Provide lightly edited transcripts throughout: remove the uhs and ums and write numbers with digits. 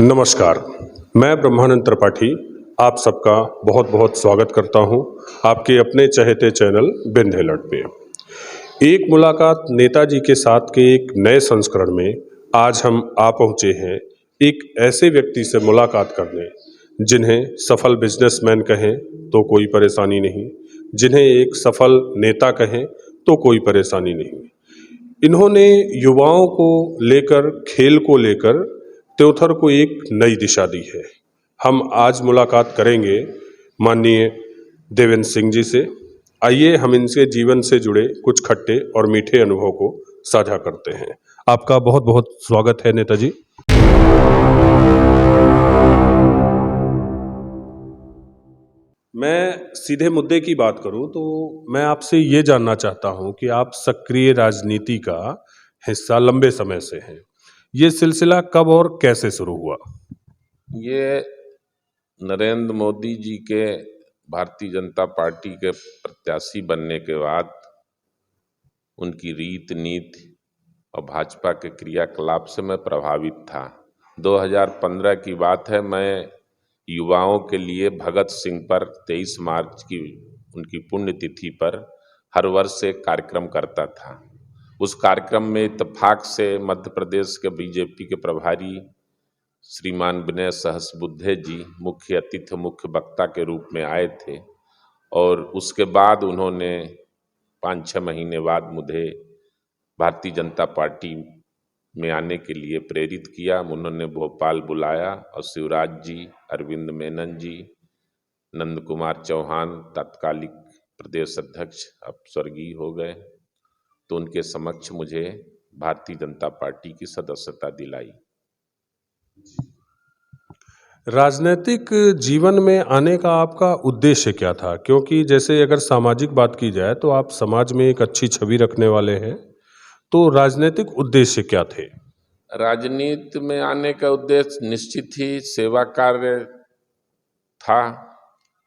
नमस्कार, मैं ब्रह्मानंद त्रिपाठी आप सबका बहुत बहुत स्वागत करता हूं आपके अपने चहेते चैनल बिंद अलर्ट पे। एक मुलाकात नेताजी के साथ के एक नए संस्करण में आज हम आ पहुंचे हैं एक ऐसे व्यक्ति से मुलाकात करने जिन्हें सफल बिजनेसमैन कहें तो कोई परेशानी नहीं, जिन्हें एक सफल नेता कहें तो कोई परेशानी नहीं। इन्होंने युवाओं को लेकर, खेल को लेकर त्योथर को एक नई दिशा दी है। हम आज मुलाकात करेंगे माननीय देवेंद्र सिंह जी से। आइए हम इनसे जीवन से जुड़े कुछ खट्टे और मीठे अनुभव को साझा करते हैं। आपका बहुत बहुत स्वागत है नेताजी। मैं सीधे मुद्दे की बात करूं तो मैं आपसे ये जानना चाहता हूं कि आप सक्रिय राजनीति का हिस्सा लंबे समय से हैं। ये सिलसिला कब और कैसे शुरू हुआ? ये नरेंद्र मोदी जी के भारतीय जनता पार्टी के प्रत्याशी बनने के बाद उनकी रीत नीति और भाजपा के क्रियाकलाप से मैं प्रभावित था। 2015 की बात है। मैं युवाओं के लिए भगत सिंह पर 23 मार्च की उनकी पुण्यतिथि पर हर वर्ष एक कार्यक्रम करता था। उस कार्यक्रम में इत्तेफाक से मध्य प्रदेश के बीजेपी के प्रभारी श्रीमान विनय सहस्रबुद्धे जी मुख्य अतिथि, मुख्य वक्ता के रूप में आए थे और उसके बाद उन्होंने 5-6 महीने बाद मुझे भारतीय जनता पार्टी में आने के लिए प्रेरित किया। उन्होंने भोपाल बुलाया और शिवराज जी, अरविंद मेनन जी, नंद कुमार चौहान तत्कालिक प्रदेश अध्यक्ष अब स्वर्गीय हो गए, तो उनके समक्ष मुझे भारतीय जनता पार्टी की सदस्यता दिलाई। राजनीतिक जीवन में आने का आपका उद्देश्य क्या था? क्योंकि जैसे अगर सामाजिक बात की जाए तो आप समाज में एक अच्छी छवि रखने वाले हैं, तो राजनीतिक उद्देश्य क्या थे? राजनीति में आने का उद्देश्य निश्चित ही सेवा कार्य था।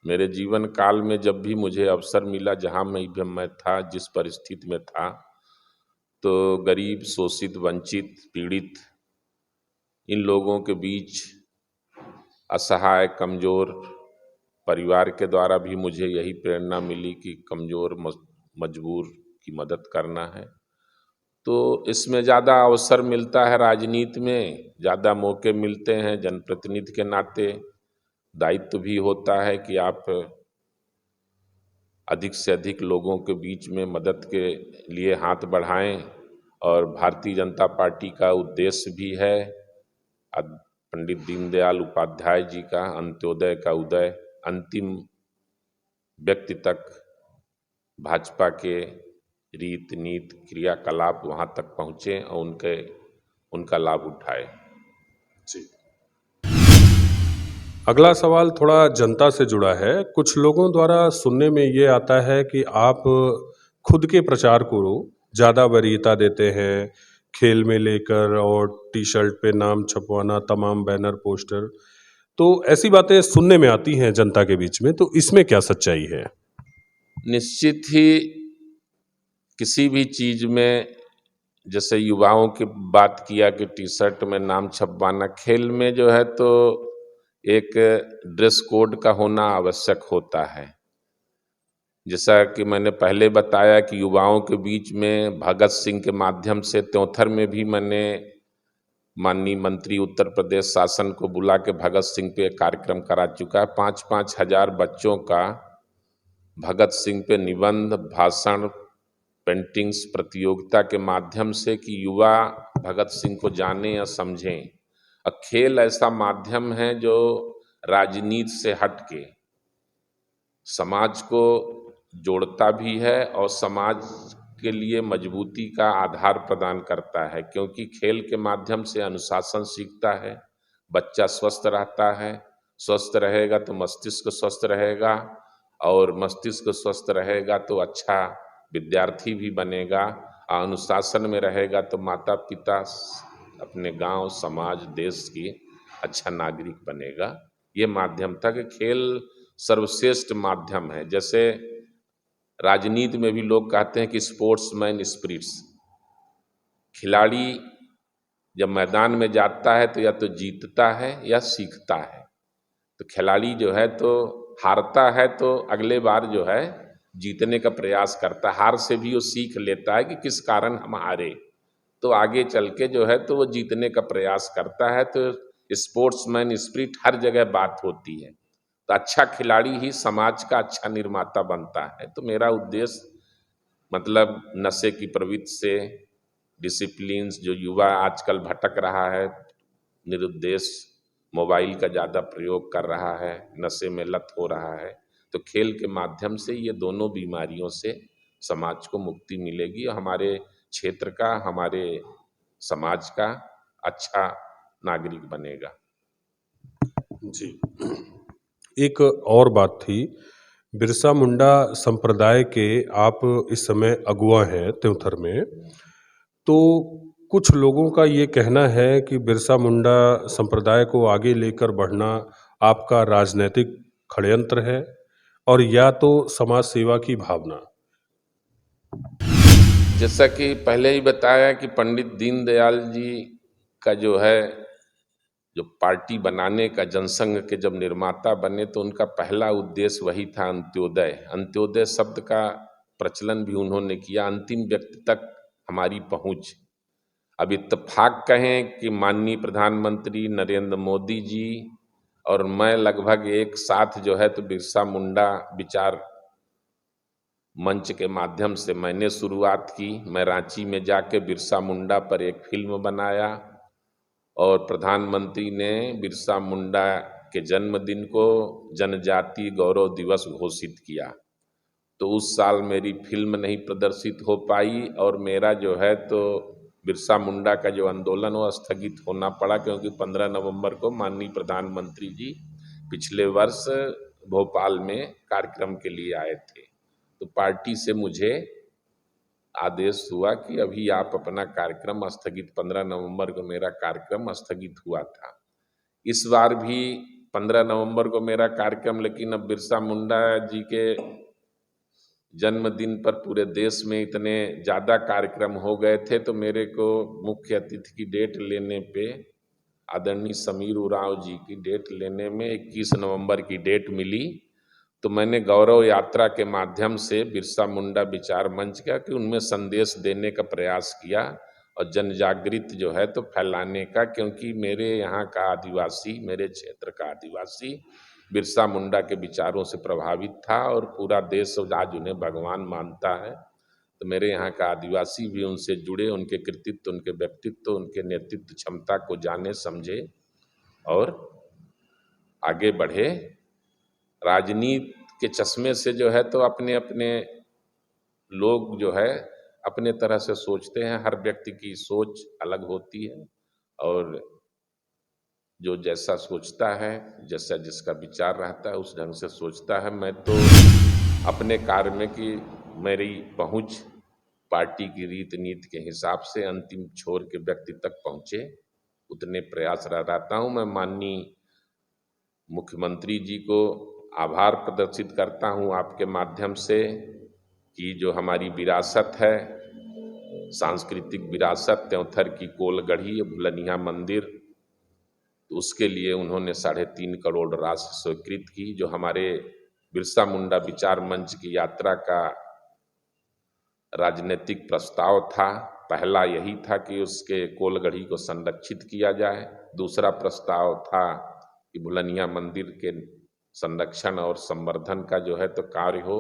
मेरे जीवन काल में जब भी मुझे अवसर मिला, जहाँ मैं था, जिस परिस्थिति में था, तो गरीब, शोषित, वंचित, पीड़ित इन लोगों के बीच असहाय, कमज़ोर परिवार के द्वारा भी मुझे यही प्रेरणा मिली कि कमज़ोर मजबूर की मदद करना है। तो इसमें ज़्यादा अवसर मिलता है, राजनीति में ज़्यादा मौके मिलते हैं। जनप्रतिनिधि के नाते दायित्व भी होता है कि आप अधिक से अधिक लोगों के बीच में मदद के लिए हाथ बढ़ाएं। और भारतीय जनता पार्टी का उद्देश्य भी है पंडित दीनदयाल उपाध्याय जी का अंत्योदय का उदय, अंतिम व्यक्ति तक भाजपा के रीत नीति क्रियाकलाप वहाँ तक पहुँचे और उनका लाभ उठाए। जी। अगला सवाल थोड़ा जनता से जुड़ा है। कुछ लोगों द्वारा सुनने में ये आता है कि आप खुद के प्रचार को ज़्यादा वरीयता देते हैं, खेल में लेकर और टी शर्ट पे नाम छपवाना, तमाम बैनर पोस्टर, तो ऐसी बातें सुनने में आती हैं जनता के बीच में, तो इसमें क्या सच्चाई है? निश्चित ही किसी भी चीज़ में, जैसे युवाओं की बात किया कि टी शर्ट में नाम छपवाना, खेल में जो है तो एक ड्रेस कोड का होना आवश्यक होता है। जैसा कि मैंने पहले बताया कि युवाओं के बीच में भगत सिंह के माध्यम से त्योंथर में भी मैंने माननीय मंत्री उत्तर प्रदेश शासन को बुला के भगत सिंह पे कार्यक्रम करा चुका है। 5-5 हजार बच्चों का भगत सिंह पे निबंध, भाषण, पेंटिंग्स प्रतियोगिता के माध्यम से कि युवा भगत सिंह को जाने या समझें। और खेल ऐसा माध्यम है जो राजनीति से हट के समाज को जोड़ता भी है और समाज के लिए मजबूती का आधार प्रदान करता है, क्योंकि खेल के माध्यम से अनुशासन सीखता है, बच्चा स्वस्थ रहता है। स्वस्थ रहेगा तो मस्तिष्क स्वस्थ रहेगा और मस्तिष्क स्वस्थ रहेगा तो अच्छा विद्यार्थी भी बनेगा। अनुशासन में रहेगा तो माता पिता, अपने गांव, समाज, देश की अच्छा नागरिक बनेगा। ये माध्यम था कि खेल सर्वश्रेष्ठ माध्यम है। जैसे राजनीति में भी लोग कहते हैं कि स्पोर्ट्समैन स्पिरिट्स, खिलाड़ी जब मैदान में जाता है तो या तो जीतता है या सीखता है। तो खिलाड़ी जो है तो हारता है तो अगले बार जो है जीतने का प्रयास करता है, हार से भी वो सीख लेता है कि किस कारण हम हारे, तो आगे चल के जो है तो वो जीतने का प्रयास करता है। तो स्पोर्ट्समैन स्पिरिट हर जगह बात होती है। तो अच्छा खिलाड़ी ही समाज का अच्छा निर्माता बनता है। तो मेरा उद्देश्य मतलब नशे की प्रवृत्ति से डिसिप्लिन्स, जो युवा आजकल भटक रहा है, निरुद्देश्य मोबाइल का ज़्यादा प्रयोग कर रहा है, नशे में लत हो रहा है, तो खेल के माध्यम से ये दोनों बीमारियों से समाज को मुक्ति मिलेगी और हमारे क्षेत्र का, हमारे समाज का अच्छा नागरिक बनेगा। जी। एक और बात थी, बिरसा मुंडा संप्रदाय के आप इस समय अगुवा हैं त्योंथर में। तो कुछ लोगों का ये कहना है कि बिरसा मुंडा संप्रदाय को आगे लेकर बढ़ना आपका राजनैतिक षड्यंत्र है और या तो समाज सेवा की भावना। जैसा कि पहले ही बताया कि पंडित दीनदयाल जी का जो है, जो पार्टी बनाने का, जनसंघ के जब निर्माता बने तो उनका पहला उद्देश्य वही था, अंत्योदय। अंत्योदय शब्द का प्रचलन भी उन्होंने किया, अंतिम व्यक्ति तक हमारी पहुंच। अब इत्तेफाक कहें कि माननीय प्रधानमंत्री नरेंद्र मोदी जी और मैं लगभग एक साथ जो है तो बिरसा मुंडा विचार मंच के माध्यम से मैंने शुरुआत की। मैं रांची में जाके बिरसा मुंडा पर एक फिल्म बनाया और प्रधानमंत्री ने बिरसा मुंडा के जन्मदिन को जनजातीय गौरव दिवस घोषित किया। तो उस साल मेरी फिल्म नहीं प्रदर्शित हो पाई और मेरा जो है तो बिरसा मुंडा का जो आंदोलन वो स्थगित होना पड़ा, क्योंकि 15 नवंबर को माननीय प्रधानमंत्री जी पिछले वर्ष भोपाल में कार्यक्रम के लिए आए थे। तो पार्टी से मुझे आदेश हुआ कि अभी आप अपना कार्यक्रम स्थगित, 15 नवंबर को मेरा कार्यक्रम स्थगित हुआ था। इस बार भी 15 नवंबर को मेरा कार्यक्रम, लेकिन अब बिरसा मुंडा जी के जन्मदिन पर पूरे देश में इतने ज़्यादा कार्यक्रम हो गए थे, तो मेरे को मुख्य अतिथि की डेट लेने पे आदरणीय समीर उरांव जी की डेट लेने में 21 नवंबर की डेट मिली। तो मैंने गौरव यात्रा के माध्यम से बिरसा मुंडा विचार मंच का कि उनमें संदेश देने का प्रयास किया और जन जागृत जो है तो फैलाने का, क्योंकि मेरे यहाँ का आदिवासी, मेरे क्षेत्र का आदिवासी बिरसा मुंडा के विचारों से प्रभावित था और पूरा देश आज उन्हें भगवान मानता है। तो मेरे यहाँ का आदिवासी भी उनसे जुड़े, उनके कृतित्व, उनके व्यक्तित्व, उनके नेतृत्व क्षमता को जाने समझे और आगे बढ़े। राजनीति के चश्मे से जो है तो अपने अपने लोग जो है अपने तरह से सोचते हैं, हर व्यक्ति की सोच अलग होती है और जो जैसा सोचता है, जैसा जिसका विचार रहता है उस ढंग से सोचता है। मैं तो अपने कार्य में कि मेरी पहुंच पार्टी की रीति नीति के हिसाब से अंतिम छोर के व्यक्ति तक पहुंचे, उतने प्रयास रहता हूं। मैं माननीय मुख्यमंत्री जी को आभार प्रदर्शित करता हूं आपके माध्यम से कि जो हमारी विरासत है, सांस्कृतिक विरासत त्योंथर की कोलगढ़ी भुलनिया मंदिर, तो उसके लिए उन्होंने 3.5 करोड़ राशि स्वीकृत की। जो हमारे बिरसा मुंडा विचार मंच की यात्रा का राजनीतिक प्रस्ताव था, पहला यही था कि उसके कोलगढ़ी को संरक्षित किया जाए। दूसरा प्रस्ताव था कि भुलनिया मंदिर के संरक्षण और संवर्धन का जो है तो कार्य हो।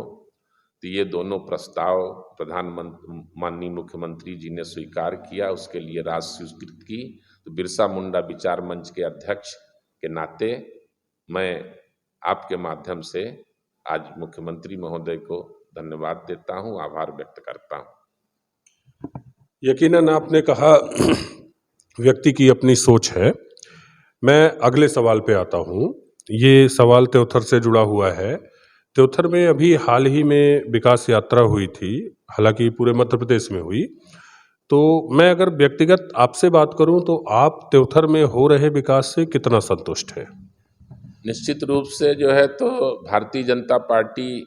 तो ये दोनों प्रस्ताव प्रधानमंत्री माननीय मुख्यमंत्री जी ने स्वीकार किया, उसके लिए राशि स्वीकृत की। तो बिरसा मुंडा विचार मंच के अध्यक्ष के नाते मैं आपके माध्यम से आज मुख्यमंत्री महोदय को धन्यवाद देता हूं, आभार व्यक्त करता हूं। यकीनन आपने कहा व्यक्ति की अपनी सोच है। मैं अगले सवाल पे आता हूँ। ये सवाल त्योथर से जुड़ा हुआ है। त्योथर में अभी हाल ही में विकास यात्रा हुई थी, हालांकि पूरे मध्य प्रदेश में हुई। तो मैं अगर व्यक्तिगत आपसे बात करूं तो आप त्योथर में हो रहे विकास से कितना संतुष्ट हैं? निश्चित रूप से जो है तो भारतीय जनता पार्टी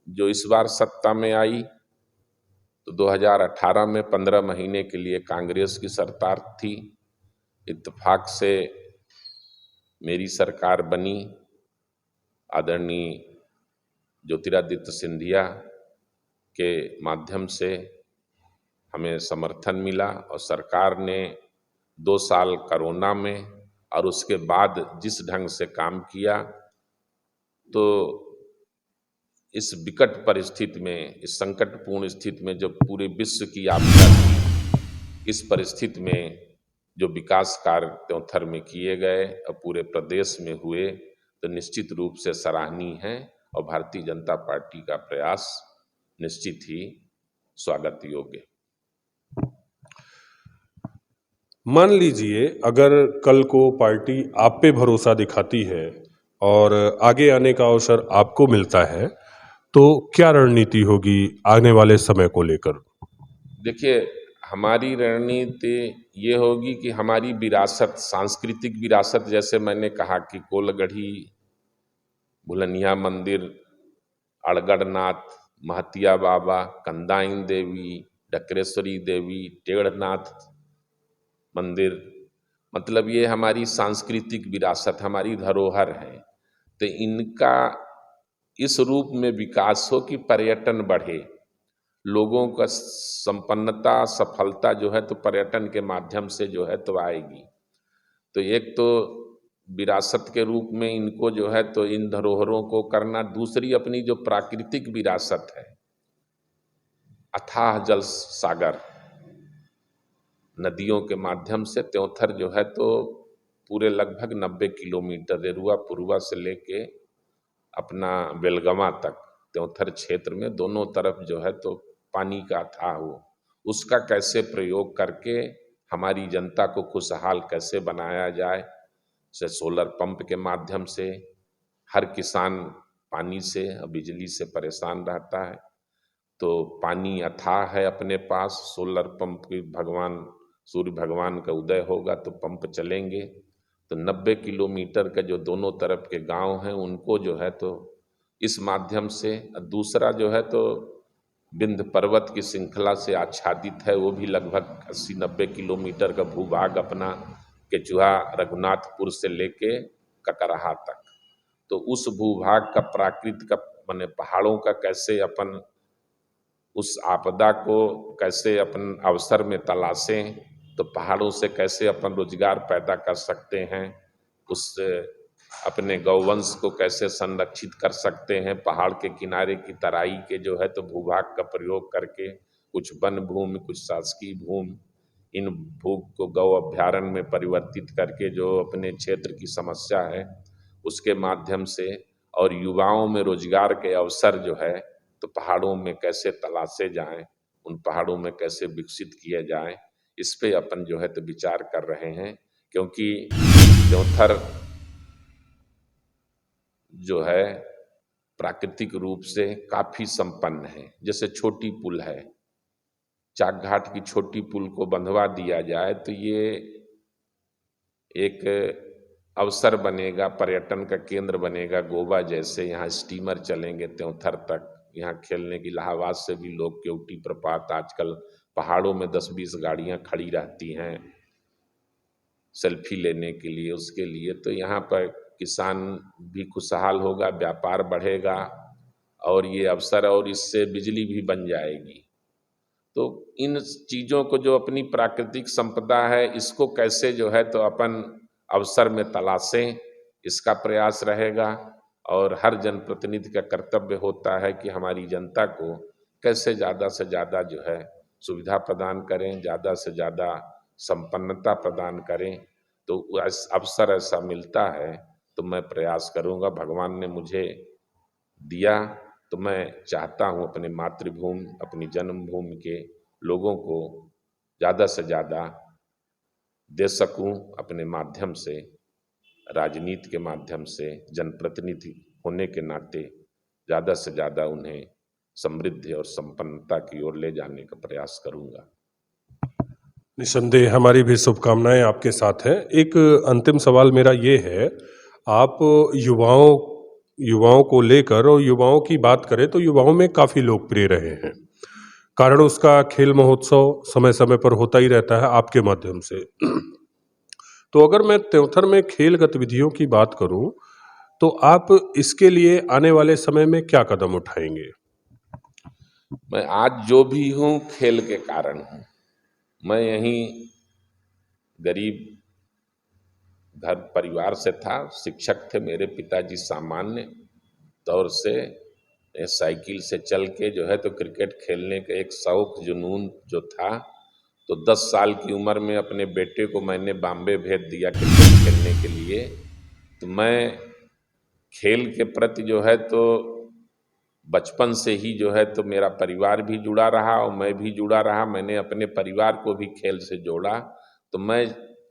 जो इस बार सत्ता में आई, तो 2018 में 15 महीने के लिए कांग्रेस की सरकार थी। इत्तेफाक से मेरी सरकार बनी, आदरणीय ज्योतिरादित्य सिंधिया के माध्यम से हमें समर्थन मिला और सरकार ने 2 साल कोरोना में और उसके बाद जिस ढंग से काम किया, तो इस विकट परिस्थिति में, इस संकटपूर्ण स्थिति में जब पूरे विश्व की आपदा थी, इस परिस्थिति में जो विकास कार्य त्योंथर में किए गए और पूरे प्रदेश में हुए, तो निश्चित रूप से सराहनीय है और भारतीय जनता पार्टी का प्रयास निश्चित ही स्वागत योग्य। मान लीजिए अगर कल को पार्टी आप पे भरोसा दिखाती है और आगे आने का अवसर आपको मिलता है, तो क्या रणनीति होगी आने वाले समय को लेकर? देखिए, हमारी रणनीति ये होगी कि हमारी विरासत, सांस्कृतिक विरासत, जैसे मैंने कहा कि कोलगढ़ी, भुलनिया मंदिर, अड़गड़नाथ, महतिया बाबा, कंदाइन देवी, डकरेश्वरी देवी, टेढ़नाथ मंदिर, मतलब ये हमारी सांस्कृतिक विरासत, हमारी धरोहर है। तो इनका इस रूप में विकास हो कि पर्यटन बढ़े, लोगों का संपन्नता, सफलता जो है तो पर्यटन के माध्यम से जो है तो आएगी। तो एक तो विरासत के रूप में इनको जो है तो इन धरोहरों को करना, दूसरी अपनी जो प्राकृतिक विरासत है, अथाह जल सागर, नदियों के माध्यम से त्योंथर जो है तो पूरे लगभग 90 किलोमीटर रेरुआ पुरुआ से लेके अपना बेलगमा तक त्योंथर क्षेत्र में दोनों तरफ जो है तो पानी का अथाह हो, उसका कैसे प्रयोग करके हमारी जनता को खुशहाल कैसे बनाया जाए। से सोलर पंप के माध्यम से हर किसान पानी से और बिजली से परेशान रहता है, तो पानी अथाह है अपने पास, सोलर पंप की भगवान सूर्य भगवान का उदय होगा तो पंप चलेंगे, तो 90 किलोमीटर का जो दोनों तरफ के गांव हैं उनको जो है तो इस माध्यम से, दूसरा जो है तो विंध्य पर्वत की श्रृंखला से आच्छादित है, वो भी लगभग 80-90 किलोमीटर का भूभाग अपना केचुहा रघुनाथपुर से लेके ककरहा तक, तो उस भूभाग का प्राकृतिक माने पहाड़ों का कैसे अपन उस आपदा को कैसे अपन अवसर में तलाशें, तो पहाड़ों से कैसे अपन रोजगार पैदा कर सकते हैं, उससे अपने गौवंश को कैसे संरक्षित कर सकते हैं, पहाड़ के किनारे की तराई के जो है तो भूभाग का प्रयोग करके, कुछ वन भूमि, कुछ शासकीय भूमि, इन भूग को गौ अभ्यारण्य में परिवर्तित करके जो अपने क्षेत्र की समस्या है उसके माध्यम से, और युवाओं में रोजगार के अवसर जो है तो पहाड़ों में कैसे तलाशे जाएं, उन पहाड़ों में कैसे विकसित किए जाएं, इस पे अपन जो है तो विचार कर रहे हैं। क्योंकि त्योंथर जो है प्राकृतिक रूप से काफी संपन्न है। जैसे छोटी पुल है, चाक घाट की छोटी पुल को बंधवा दिया जाए तो ये एक अवसर बनेगा, पर्यटन का केंद्र बनेगा। गोवा जैसे यहाँ स्टीमर चलेंगे त्योंथर तक, यहाँ खेलने की, इलाहाबाद से भी लोग केवटी प्रपात, आजकल पहाड़ों में 10-20 गाड़ियाँ खड़ी रहती हैं सेल्फी लेने के लिए, उसके लिए तो यहाँ पर किसान भी खुशहाल होगा, व्यापार बढ़ेगा और ये अवसर, और इससे बिजली भी बन जाएगी। तो इन चीज़ों को जो अपनी प्राकृतिक संपदा है इसको कैसे जो है तो अपन अवसर में तलाशें, इसका प्रयास रहेगा। और हर जनप्रतिनिधि का कर्तव्य होता है कि हमारी जनता को कैसे ज़्यादा से ज़्यादा जो है सुविधा प्रदान करें, ज़्यादा से ज़्यादा संपन्नता प्रदान करें। तो अवसर ऐसा मिलता है तो मैं प्रयास करूँगा, भगवान ने मुझे दिया तो मैं चाहता हूँ अपने मातृभूमि, अपनी जन्मभूमि के लोगों को ज़्यादा से ज़्यादा दे सकूँ, अपने माध्यम से, राजनीति के माध्यम से, जनप्रतिनिधि होने के नाते ज़्यादा से ज़्यादा उन्हें समृद्धि और संपन्नता की ओर ले जाने का प्रयास करूँगा। निसंदेह हमारी भी शुभकामनाएं आपके साथ हैं। एक अंतिम सवाल मेरा ये है, आप युवाओं को लेकर, और युवाओं की बात करें तो युवाओं में काफ़ी लोकप्रिय रहे हैं, कारण उसका खेल महोत्सव समय समय पर होता ही रहता है आपके माध्यम से। तो अगर मैं त्योंथर में खेल गतिविधियों की बात करूं, तो आप इसके लिए आने वाले समय में क्या कदम उठाएंगे? मैं आज जो भी हूँ खेल के कारण हूँ। मैं यहीं गरीब घर परिवार से था, शिक्षक थे मेरे पिताजी, सामान्य तौर से साइकिल से चल के जो है तो क्रिकेट खेलने का एक शौक जुनून जो था, तो 10 साल की उम्र में अपने बेटे को मैंने बॉम्बे भेज दिया क्रिकेट खेलने के लिए। तो मैं खेल के प्रति जो है तो बचपन से ही जो है तो मेरा परिवार भी जुड़ा रहा और मैं भी जुड़ा रहा। मैंने अपने परिवार को भी खेल से जोड़ा। तो मैं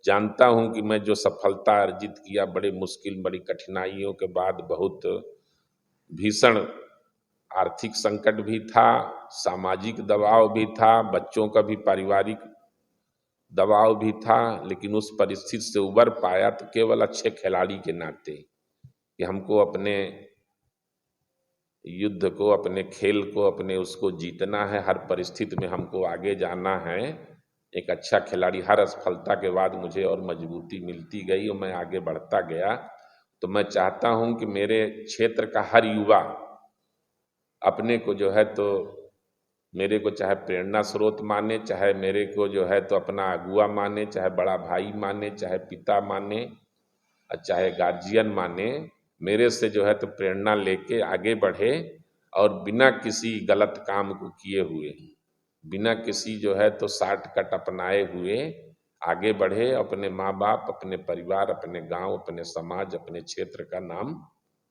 जानता हूँ कि मैं जो सफलता अर्जित किया बड़े मुश्किल, बड़ी कठिनाइयों के बाद, बहुत भीषण आर्थिक संकट भी था, सामाजिक दबाव भी था, बच्चों का भी पारिवारिक दबाव भी था, लेकिन उस परिस्थिति से उबर पाया तो केवल अच्छे खिलाड़ी के नाते, कि हमको अपने युद्ध को, अपने खेल को, अपने उसको जीतना है, हर परिस्थिति में हमको आगे जाना है। एक अच्छा खिलाड़ी, हर असफलता के बाद मुझे और मजबूती मिलती गई और मैं आगे बढ़ता गया। तो मैं चाहता हूं कि मेरे क्षेत्र का हर युवा अपने को जो है तो मेरे को चाहे प्रेरणा स्रोत माने, चाहे मेरे को जो है तो अपना अगुआ माने, चाहे बड़ा भाई माने, चाहे पिता माने और चाहे गार्जियन माने, मेरे से जो है तो प्रेरणा लेके आगे बढ़े और बिना किसी गलत काम को किए हुए, बिना किसी जो है तो शॉर्टकट अपनाए हुए आगे बढ़े, अपने माँ बाप, अपने परिवार, अपने गांव, अपने समाज, अपने क्षेत्र का नाम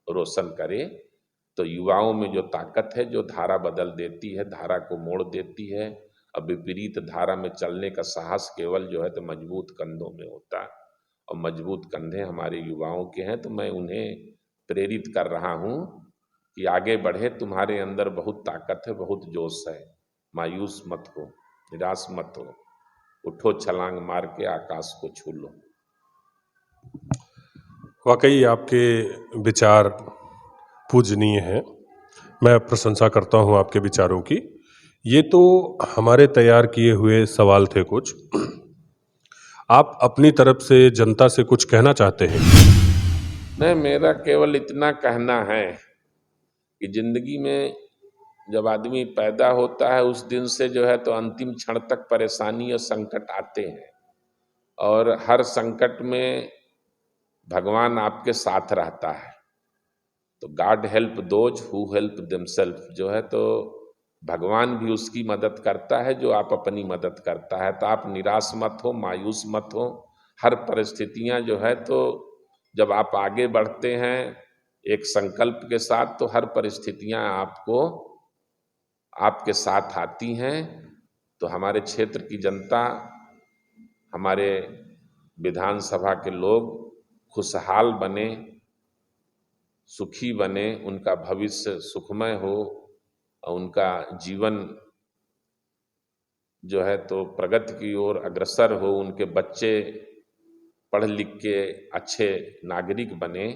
रोशन करे। तो युवाओं में जो ताकत है, जो धारा बदल देती है, धारा को मोड़ देती है, अब विपरीत धारा में चलने का साहस केवल जो है तो मजबूत कंधों में होता है और मजबूत कंधे हमारे युवाओं के हैं। तो मैं उन्हें प्रेरित कर रहा हूँ कि आगे बढ़े, तुम्हारे अंदर बहुत ताकत है, बहुत जोश है, मायूस मत हो, निराश मत हो, उठो, छलांग मार के आकाश को छू लो। वाकई आपके विचार पूजनीय हैं। मैं प्रशंसा करता हूं आपके विचारों की। ये तो हमारे तैयार किए हुए सवाल थे कुछ। आप अपनी तरफ से जनता से कुछ कहना चाहते हैं? नहीं, मेरा केवल इतना कहना है कि जिंदगी में जब आदमी पैदा होता है उस दिन से जो है तो अंतिम क्षण तक परेशानी और संकट आते हैं, और हर संकट में भगवान आपके साथ रहता है। तो God help those who help themselves, जो है तो भगवान भी उसकी मदद करता है जो आप अपनी मदद करता है। तो आप निराश मत हो, मायूस मत हो। हर परिस्थितियां जो है तो जब आप आगे बढ़ते हैं एक संकल्प के साथ, तो हर परिस्थितियां आपको आपके साथ आती हैं। तो हमारे क्षेत्र की जनता, हमारे विधानसभा के लोग खुशहाल बने, सुखी बने, उनका भविष्य सुखमय हो और उनका जीवन जो है तो प्रगति की ओर अग्रसर हो, उनके बच्चे पढ़ लिख के अच्छे नागरिक बने।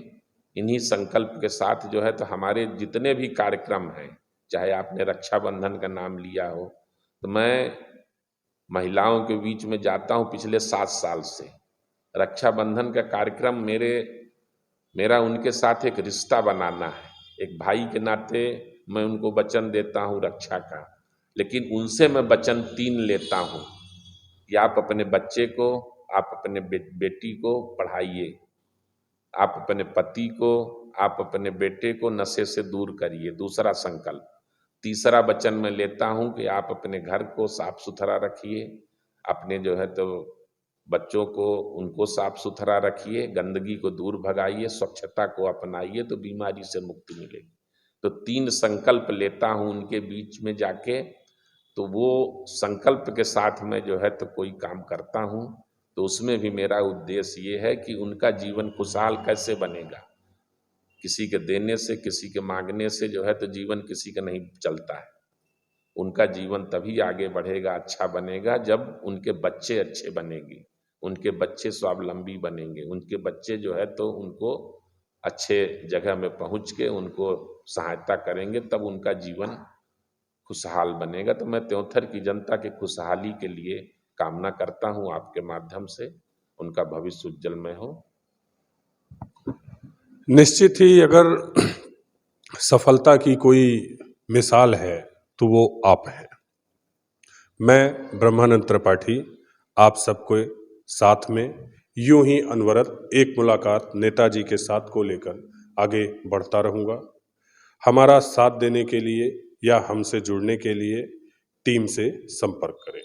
इन्हीं संकल्प के साथ जो है तो हमारे जितने भी कार्यक्रम हैं, चाहे आपने रक्षाबंधन का नाम लिया हो, तो मैं महिलाओं के बीच में जाता हूँ पिछले 7 साल से। रक्षाबंधन का कार्यक्रम मेरा उनके साथ एक रिश्ता बनाना है। एक भाई के नाते मैं उनको वचन देता हूँ रक्षा का, लेकिन उनसे मैं वचन 3 लेता हूँ कि आप अपने बच्चे को, आप अपने बेटी को पढ़ाइए, आप अपने पति को, आप अपने बेटे को नशे से दूर करिए, दूसरा संकल्प। तीसरा वचन मैं लेता हूँ कि आप अपने घर को साफ सुथरा रखिए, अपने जो है तो बच्चों को, उनको साफ सुथरा रखिए, गंदगी को दूर भगाइए, स्वच्छता को अपनाइए, तो बीमारी से मुक्ति मिलेगी। तो 3 संकल्प लेता हूँ उनके बीच में जाके। तो वो संकल्प के साथ में जो है तो कोई काम करता हूँ, तो उसमें भी मेरा उद्देश्य ये है कि उनका जीवन खुशहाल कैसे बनेगा। किसी के देने से, किसी के मांगने से जो है तो जीवन किसी का नहीं चलता है। उनका जीवन तभी आगे बढ़ेगा, अच्छा बनेगा, जब उनके बच्चे अच्छे बनेंगे, उनके बच्चे स्वावलंबी बनेंगे, उनके बच्चे जो है तो उनको अच्छे जगह में पहुंच के उनको सहायता करेंगे, तब उनका जीवन खुशहाल बनेगा। तो मैं त्योंथर की जनता की खुशहाली के लिए कामना करता हूं आपके माध्यम से, उनका भविष्य उज्जवलमय हो। निश्चित ही अगर सफलता की कोई मिसाल है तो वो आप हैं। मैं ब्रह्मानंद त्रिपाठी आप सबको साथ में यूं ही अनवरत एक मुलाकात नेताजी के साथ को लेकर आगे बढ़ता रहूँगा। हमारा साथ देने के लिए या हमसे जुड़ने के लिए टीम से संपर्क करें।